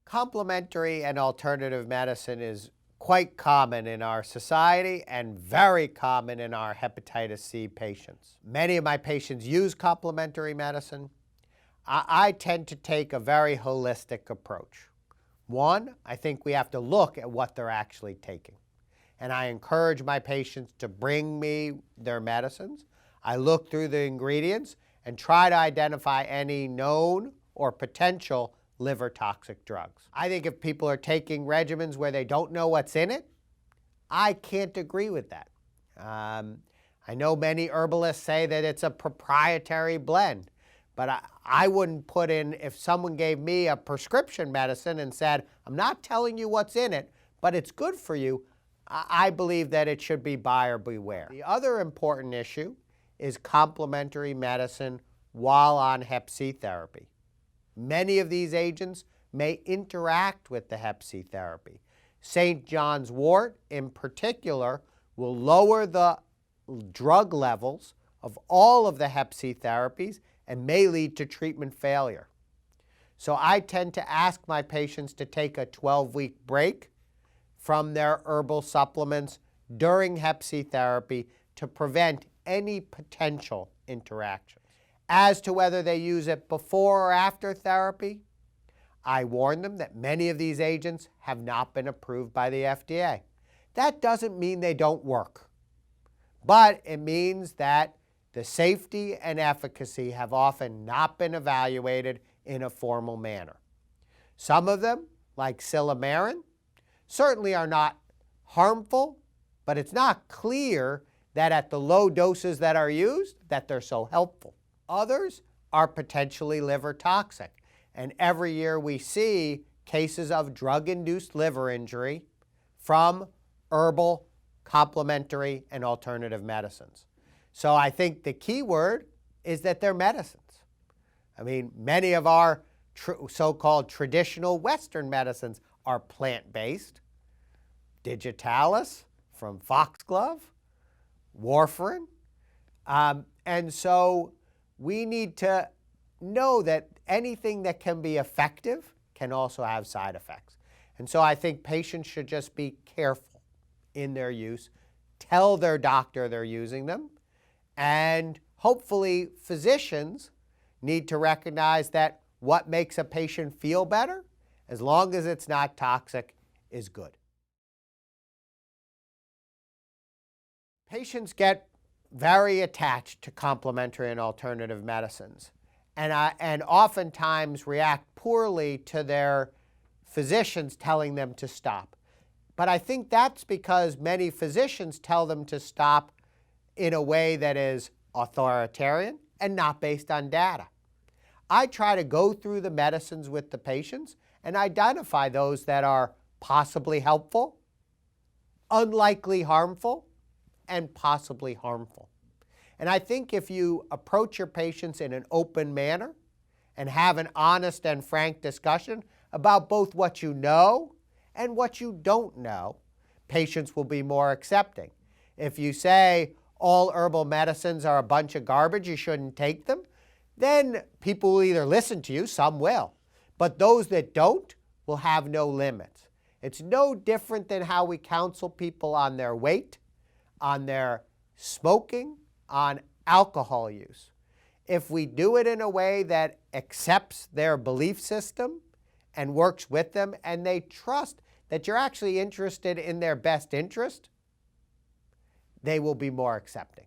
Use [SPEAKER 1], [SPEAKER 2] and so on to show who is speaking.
[SPEAKER 1] Complementary and alternative medicine is quite common in our society and very common in our hepatitis C patients. Many of my patients use complementary medicine. I tend to take a very holistic approach. One, I think we have to look at what they're actually taking. And I encourage my patients to bring me their medicines. I look through the ingredients and try to identify any known or potential liver toxic drugs. I think if people are taking regimens where they don't know what's in it, I can't agree with that. I know many herbalists say that it's a proprietary blend, but I wouldn't put in, if someone gave me a prescription medicine and said, I'm not telling you what's in it, but it's good for you, I believe that it should be buyer beware. The other important issue is complementary medicine while on Hep C therapy. Many of these agents may interact with the Hep C therapy. St. John's wort, in particular, will lower the drug levels of all of the Hep C therapies and may lead to treatment failure. So I tend to ask my patients to take a 12-week break from their herbal supplements during Hep C therapy to prevent any potential interactions. As to whether they use it before or after therapy, I warn them that many of these agents have not been approved by the FDA. That doesn't mean they don't work, but it means that the safety and efficacy have often not been evaluated in a formal manner. Some of them, like silymarin, certainly are not harmful, but it's not clear that at the low doses that are used, that they're so helpful. Others are potentially liver toxic, and every year we see cases of drug-induced liver injury from herbal, complementary, and alternative medicines. So I think the key word is that they're medicines. I mean, many of our so-called traditional Western medicines are plant-based. Digitalis from foxglove, warfarin. And so we need to know that anything that can be effective can also have side effects. And so I think patients should just be careful in their use, tell their doctor they're using them, and hopefully physicians need to recognize that what makes a patient feel better, as long as it's not toxic, is good. Patients get very attached to complementary and alternative medicines and oftentimes react poorly to their physicians telling them to stop. But I think that's because many physicians tell them to stop in a way that is authoritarian and not based on data. I try to go through the medicines with the patients and identify those that are possibly helpful, unlikely harmful, and possibly harmful. And I think if you approach your patients in an open manner and have an honest and frank discussion about both what you know and what you don't know, patients will be more accepting. If you say all herbal medicines are a bunch of garbage, you shouldn't take them, then people will either listen to you, some will, but those that don't will have no limits. It's no different than how we counsel people on their weight, on their smoking, on alcohol use. If we do it in a way that accepts their belief system and works with them, and they trust that you're actually interested in their best interest, they will be more accepting.